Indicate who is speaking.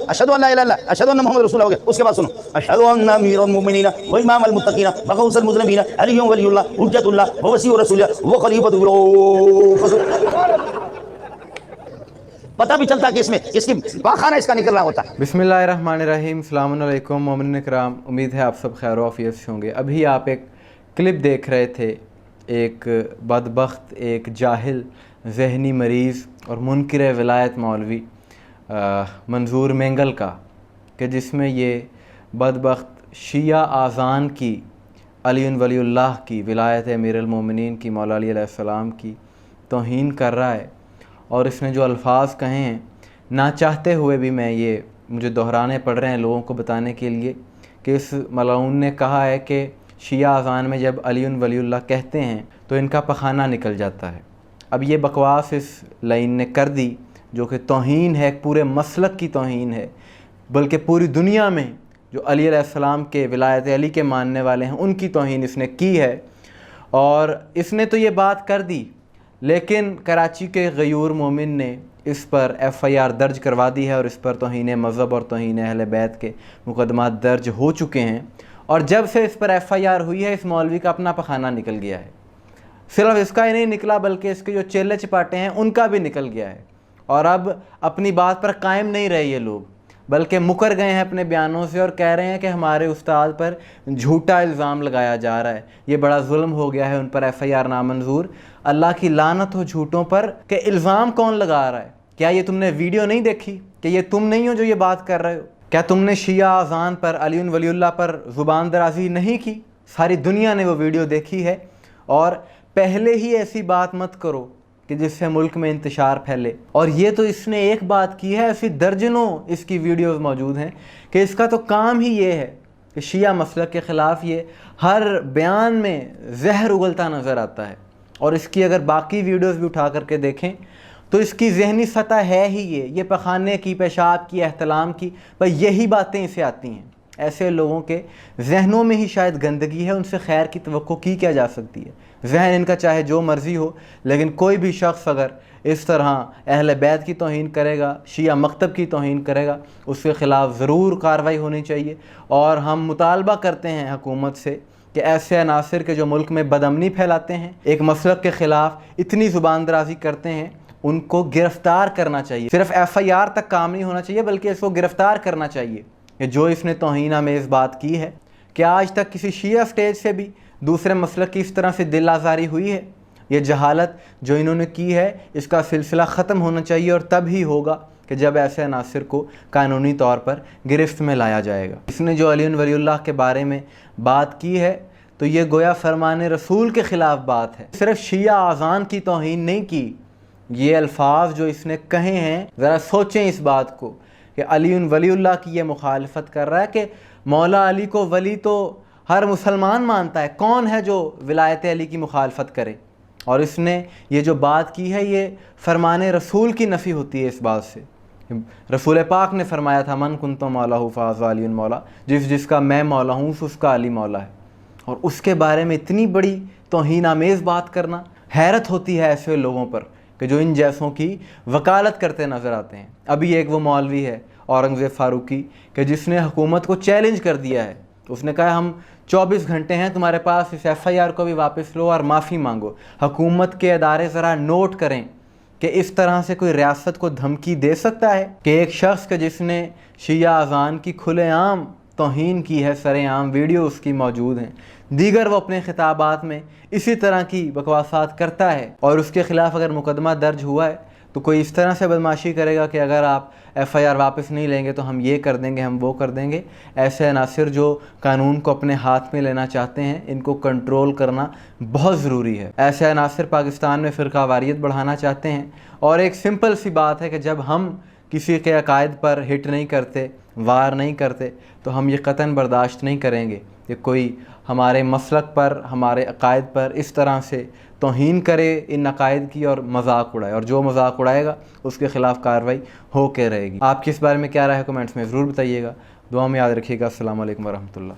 Speaker 1: اشهد ان لا اله الا اللہ، اشهد ان محمد رسول اللہ ہو گیا. اس کے بعد سنو، اشهد ان امیر المؤمنین و امام المتقین وغوث المذنبین علی ولی اللہ حجۃ اللہ ووصی رسول اللہ وخلیفۃ اللہ. پتہ بھی چلتا کہ اس کی پاخانہ اس کا نکل رہا ہوتا ہے.
Speaker 2: بسم اللہ الرحمن الرحیم. السلام علیکم مومنین کرام، امید ہے آپ سب خیر و عافیت سے ہوں گے. ابھی آپ ایک کلپ دیکھ رہے تھے ایک بدبخت، ایک جاہل، ذہنی مریض اور منکر ولایت مولوی منظور مینگل کا، کہ جس میں یہ بدبخت شیعہ آذان کی، علی ولی اللہ کی، ولایت امیر المومنین کی، مولا علی علیہ السلام کی توہین کر رہا ہے. اور اس نے جو الفاظ کہے ہیں، نہ چاہتے ہوئے بھی میں مجھے دہرانے پڑ رہے ہیں لوگوں کو بتانے کے لیے، کہ اس ملعون نے کہا ہے کہ شیعہ اذان میں جب علی ولی اللہ کہتے ہیں تو ان کا پخانہ نکل جاتا ہے. اب یہ بکواس اس لائن نے کر دی جو کہ توہین ہے، پورے مسلک کی توہین ہے، بلکہ پوری دنیا میں جو علی علیہ السلام کے، ولایت علی کے ماننے والے ہیں، ان کی توہین اس نے کی ہے. اور اس نے تو یہ بات کر دی، لیکن کراچی کے غیور مومن نے اس پر ایف آئی آر درج کروا دی ہے، اور اس پر توہین مذہب اور توہین اہل بیت کے مقدمات درج ہو چکے ہیں. اور جب سے اس پر ایف آئی آر ہوئی ہے، اس مولوی کا اپنا پخانہ نکل گیا ہے. صرف اس کا ہی نہیں نکلا، بلکہ اس کے جو چیلے چپاٹے ہیں ان کا بھی نکل گیا ہے. اور اب اپنی بات پر قائم نہیں رہے یہ لوگ، بلکہ مکر گئے ہیں اپنے بیانوں سے، اور کہہ رہے ہیں کہ ہمارے استاد پر جھوٹا الزام لگایا جا رہا ہے، یہ بڑا ظلم ہو گیا ہے، ان پر ایف آئی آر نامنظور. اللہ کی لعنت ہو جھوٹوں پر، کہ الزام کون لگا رہا ہے؟ کیا یہ تم نے ویڈیو نہیں دیکھی؟ کہ یہ تم نہیں ہو جو یہ بات کر رہے ہو؟ کیا تم نے شیعہ اذان پر، علی ولی اللہ پر زبان درازی نہیں کی؟ ساری دنیا نے وہ ویڈیو دیکھی ہے. اور پہلے ہی ایسی بات مت کرو کہ جس سے ملک میں انتشار پھیلے. اور یہ تو اس نے ایک بات کی ہے، ایسی درجنوں اس کی ویڈیوز موجود ہیں کہ اس کا تو کام ہی یہ ہے کہ شیعہ مسلک کے خلاف یہ ہر بیان میں زہر اگلتا نظر آتا ہے. اور اس کی اگر باقی ویڈیوز بھی اٹھا کر کے دیکھیں تو اس کی ذہنی سطح ہے ہی یہ پخانے کی، پیشاب کی، احتلام کی، بس یہی باتیں اسے آتی ہیں. ایسے لوگوں کے ذہنوں میں ہی شاید گندگی ہے، ان سے خیر کی توقع کی کیا جا سکتی ہے؟ ذہن ان کا چاہے جو مرضی ہو، لیکن کوئی بھی شخص اگر اس طرح اہل بیت کی توہین کرے گا، شیعہ مکتب کی توہین کرے گا، اس کے خلاف ضرور کارروائی ہونی چاہیے. اور ہم مطالبہ کرتے ہیں حکومت سے کہ ایسے عناصر کے جو ملک میں بدامنی پھیلاتے ہیں، ایک مسلک کے خلاف اتنی زبان درازی کرتے ہیں، ان کو گرفتار کرنا چاہیے. صرف ایف آئی آر تک کام نہیں ہونا چاہیے، بلکہ اس کو گرفتار کرنا چاہیے کہ جو اس نے توہین آمیز بات کی ہے. کہ آج تک کسی شیعہ سٹیج سے بھی دوسرے مسلک کی اس طرح سے دل آزاری ہوئی ہے؟ یہ جہالت جو انہوں نے کی ہے، اس کا سلسلہ ختم ہونا چاہیے، اور تب ہی ہوگا کہ جب ایسے عناصر کو قانونی طور پر گرفت میں لایا جائے گا. اس نے جو علی ولی اللہ کے بارے میں بات کی ہے تو یہ گویا فرمان رسول کے خلاف بات ہے. صرف شیعہ اذان کی توہین نہیں کی، یہ الفاظ جو اس نے کہے ہیں، ذرا سوچیں اس بات کو، کہ علی ولی اللہ کی یہ مخالفت کر رہا ہے. کہ مولا علی کو ولی تو ہر مسلمان مانتا ہے، کون ہے جو ولایت علی کی مخالفت کرے؟ اور اس نے یہ جو بات کی ہے، یہ فرمان رسول کی نفی ہوتی ہے اس بات سے. رسول پاک نے فرمایا تھا، من کنت مولا فہذا علی مولا، جس کا میں مولا ہوں اس کا علی مولا ہے. اور اس کے بارے میں اتنی بڑی توہین آمیز بات کرنا، حیرت ہوتی ہے ایسے لوگوں پر کہ جو ان جیسوں کی وکالت کرتے نظر آتے ہیں. ابھی ایک وہ مولوی ہے اورنگزیب فاروقی، کہ جس نے حکومت کو چیلنج کر دیا ہے. اس نے کہا ہم 24 گھنٹے ہیں تمہارے پاس، اس ایف آئی آر کو بھی واپس لو اور معافی مانگو. حکومت کے ادارے ذرا نوٹ کریں کہ اس طرح سے کوئی ریاست کو دھمکی دے سکتا ہے کہ ایک شخص کے جس نے شیعہ اذان کی کھلے عام توہین کی ہے، سرے عام ویڈیو اس کی موجود ہیں، دیگر وہ اپنے خطابات میں اسی طرح کی بکواسات کرتا ہے، اور اس کے خلاف اگر مقدمہ درج ہوا ہے تو کوئی اس طرح سے بدماشی کرے گا کہ اگر آپ ایف آئی آر واپس نہیں لیں گے تو ہم یہ کر دیں گے، ہم وہ کر دیں گے. ایسے عناصر جو قانون کو اپنے ہاتھ میں لینا چاہتے ہیں، ان کو کنٹرول کرنا بہت ضروری ہے. ایسے عناصر پاکستان میں فرقہ واریت بڑھانا چاہتے ہیں. اور ایک سمپل سی بات ہے کہ جب ہم کسی کے عقائد پر ہٹ نہیں کرتے، وار نہیں کرتے، تو ہم یہ قطعاً برداشت نہیں کریں گے کہ کوئی ہمارے مسلک پر، ہمارے عقائد پر اس طرح سے توہین کرے ان عقائد کی اور مذاق اڑائے. اور جو مذاق اڑائے گا اس کے خلاف کارروائی ہو کے رہے گی. آپ کی اس بارے میں کیا رائے ہے؟ کمنٹس میں ضرور بتائیے گا. دعا میں یاد رکھیے گا. السلام علیکم ورحمۃ اللہ.